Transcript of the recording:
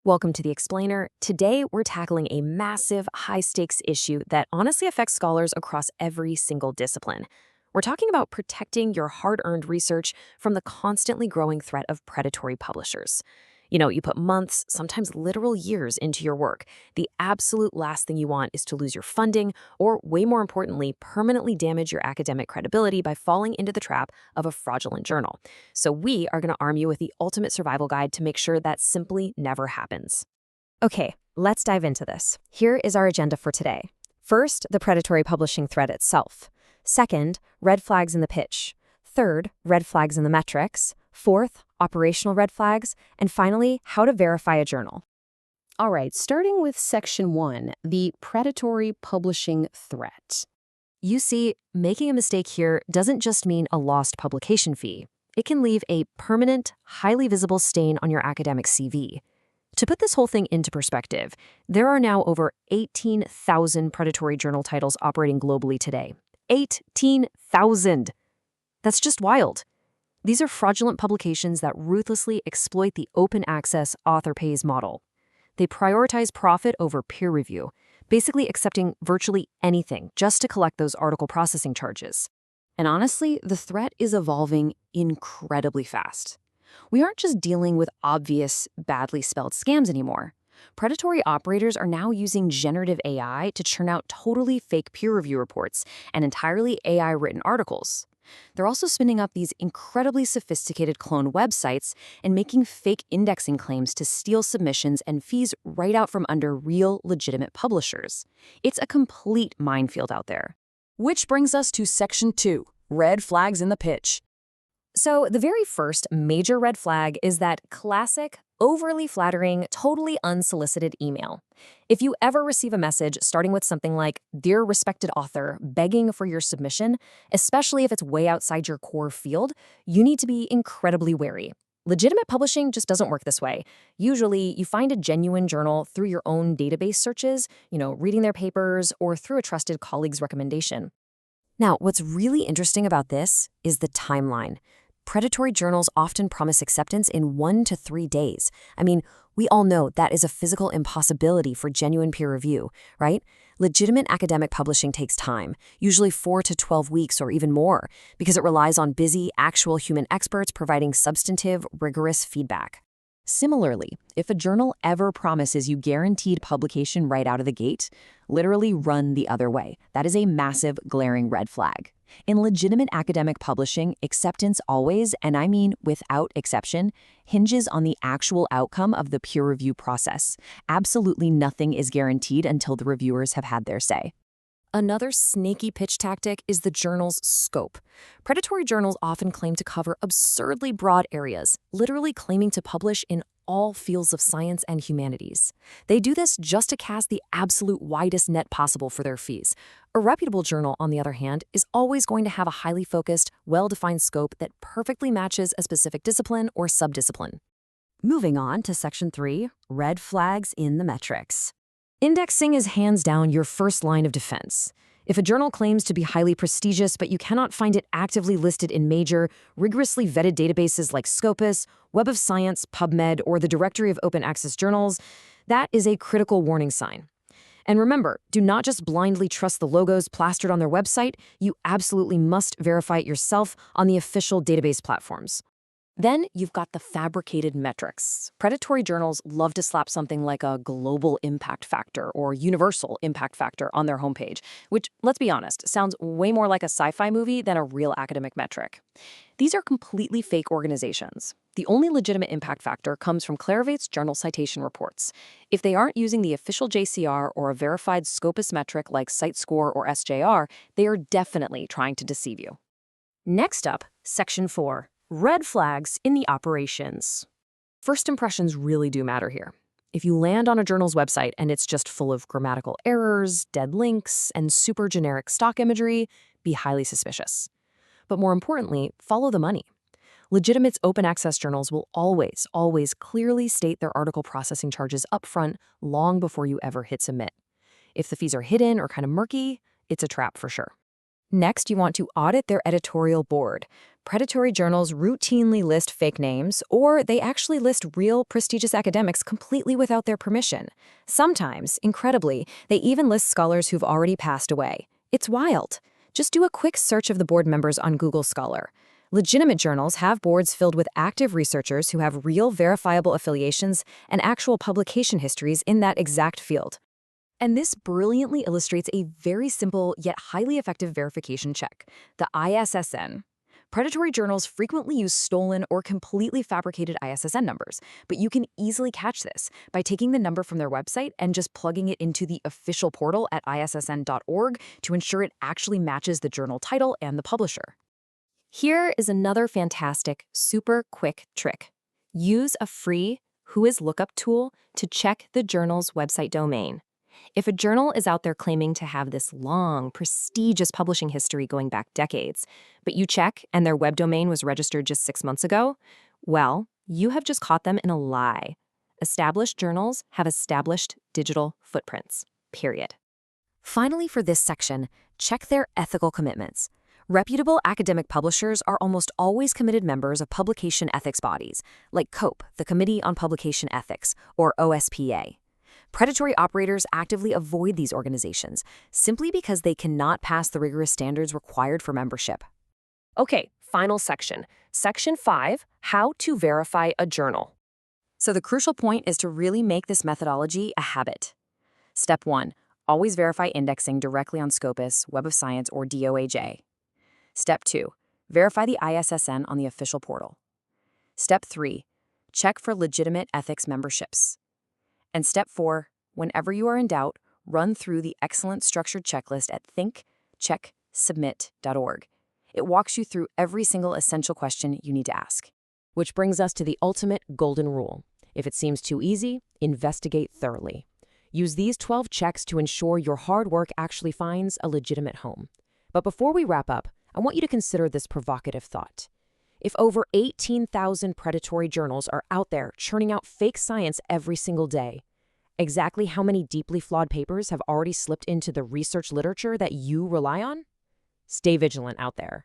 Welcome to The Explainer. Today, we're tackling a massive, high-stakes issue that honestly affects scholars across every single discipline. We're talking about protecting your hard-earned research from the constantly growing threat of predatory publishers. You put months, sometimes literal years into your work. The absolute last thing you want is to lose your funding or, way more importantly, permanently damage your academic credibility by falling into the trap of a fraudulent journal. So we are going to arm you with the ultimate survival guide to make sure that simply never happens. Okay, let's dive into this. Here is our agenda for today. First, the predatory publishing threat itself. Second, red flags in the pitch. Third, red flags in the metrics. Fourth, operational red flags. And finally, how to verify a journal. All right, starting with Section 1, the predatory publishing threat. You see, making a mistake here doesn't just mean a lost publication fee. It can leave a permanent, highly visible stain on your academic CV. To put this whole thing into perspective, there are now over 18,000 predatory journal titles operating globally today. 18,000! That's just wild. These are fraudulent publications that ruthlessly exploit the open access author pays model. They prioritize profit over peer review, basically accepting virtually anything just to collect those article processing charges. And honestly, the threat is evolving incredibly fast. We aren't just dealing with obvious, badly spelled scams anymore. Predatory operators are now using generative AI to churn out totally fake peer review reports and entirely AI-written articles. They're also spinning up these incredibly sophisticated clone websites and making fake indexing claims to steal submissions and fees right out from under real, legitimate publishers. It's a complete minefield out there. Which brings us to Section 2, red flags in the pitch. So the very first major red flag is that classic, overly flattering, totally unsolicited email. If you ever receive a message starting with something like, "Dear respected author," begging for your submission, especially if it's way outside your core field, you need to be incredibly wary. Legitimate publishing just doesn't work this way. Usually, you find a genuine journal through your own database searches, reading their papers, or through a trusted colleague's recommendation. Now, what's really interesting about this is the timeline. Predatory journals often promise acceptance in 1 to 3 days. I mean, we all know that is a physical impossibility for genuine peer review, right? Legitimate academic publishing takes time, usually 4 to 12 weeks or even more, because it relies on busy, actual human experts providing substantive, rigorous feedback. Similarly, if a journal ever promises you guaranteed publication right out of the gate, literally run the other way. That is a massive, glaring red flag. In legitimate academic publishing, acceptance always, and I mean without exception, hinges on the actual outcome of the peer review process. Absolutely nothing is guaranteed until the reviewers have had their say. Another snaky pitch tactic is the journal's scope. Predatory journals often claim to cover absurdly broad areas, literally claiming to publish in all fields of science and humanities. They do this just to cast the absolute widest net possible for their fees. A reputable journal, on the other hand, is always going to have a highly focused, well-defined scope that perfectly matches a specific discipline or subdiscipline. Moving on to Section 3, red flags in the metrics. Indexing is hands down your first line of defense. If a journal claims to be highly prestigious, but you cannot find it actively listed in major, rigorously vetted databases like Scopus, Web of Science, PubMed, or the Directory of Open Access Journals, that is a critical warning sign. And remember, do not just blindly trust the logos plastered on their website. You absolutely must verify it yourself on the official database platforms. Then you've got the fabricated metrics. Predatory journals love to slap something like a global impact factor or universal impact factor on their homepage, which, let's be honest, sounds way more like a sci-fi movie than a real academic metric. These are completely fake organizations. The only legitimate impact factor comes from Clarivate's journal citation reports. If they aren't using the official JCR or a verified Scopus metric like CiteScore or SJR, they are definitely trying to deceive you. Next up, Section 4. Red flags in the operations. First impressions really do matter here. If you land on a journal's website and it's just full of grammatical errors, dead links, and super generic stock imagery, be highly suspicious. But more importantly, follow the money. Legitimate open access journals will always clearly state their article processing charges upfront long before you ever hit submit. If the fees are hidden or kind of murky, it's a trap for sure. Next, you want to audit their editorial board. Predatory journals routinely list fake names, or they actually list real, prestigious academics completely without their permission. Sometimes, incredibly, they even list scholars who've already passed away. It's wild. Just do a quick search of the board members on Google Scholar. Legitimate journals have boards filled with active researchers who have real, verifiable affiliations and actual publication histories in that exact field. And this brilliantly illustrates a very simple yet highly effective verification check, the ISSN. Predatory journals frequently use stolen or completely fabricated ISSN numbers, but you can easily catch this by taking the number from their website and just plugging it into the official portal at issn.org to ensure it actually matches the journal title and the publisher. Here is another fantastic, super quick trick. Use a free WhoisLookup tool to check the journal's website domain. If a journal is out there claiming to have this long, prestigious publishing history going back decades, but you check and their web domain was registered just 6 months ago, well, you have just caught them in a lie. Established journals have established digital footprints, period. Finally, for this section, check their ethical commitments. Reputable academic publishers are almost always committed members of publication ethics bodies, like COPE, the Committee on Publication Ethics, or OSPA. Predatory operators actively avoid these organizations simply because they cannot pass the rigorous standards required for membership. Okay, final section. Section 5, How to Verify a Journal. So the crucial point is to really make this methodology a habit. Step 1, always verify indexing directly on Scopus, Web of Science, or DOAJ. Step 2, verify the ISSN on the official portal. Step 3, check for legitimate ethics memberships. And step 4, whenever you are in doubt, run through the excellent structured checklist at thinkchecksubmit.org. It walks you through every single essential question you need to ask. Which brings us to the ultimate golden rule. If it seems too easy, investigate thoroughly. Use these 12 checks to ensure your hard work actually finds a legitimate home. But before we wrap up, I want you to consider this provocative thought. If over 18,000 predatory journals are out there churning out fake science every single day, exactly how many deeply flawed papers have already slipped into the research literature that you rely on? Stay vigilant out there.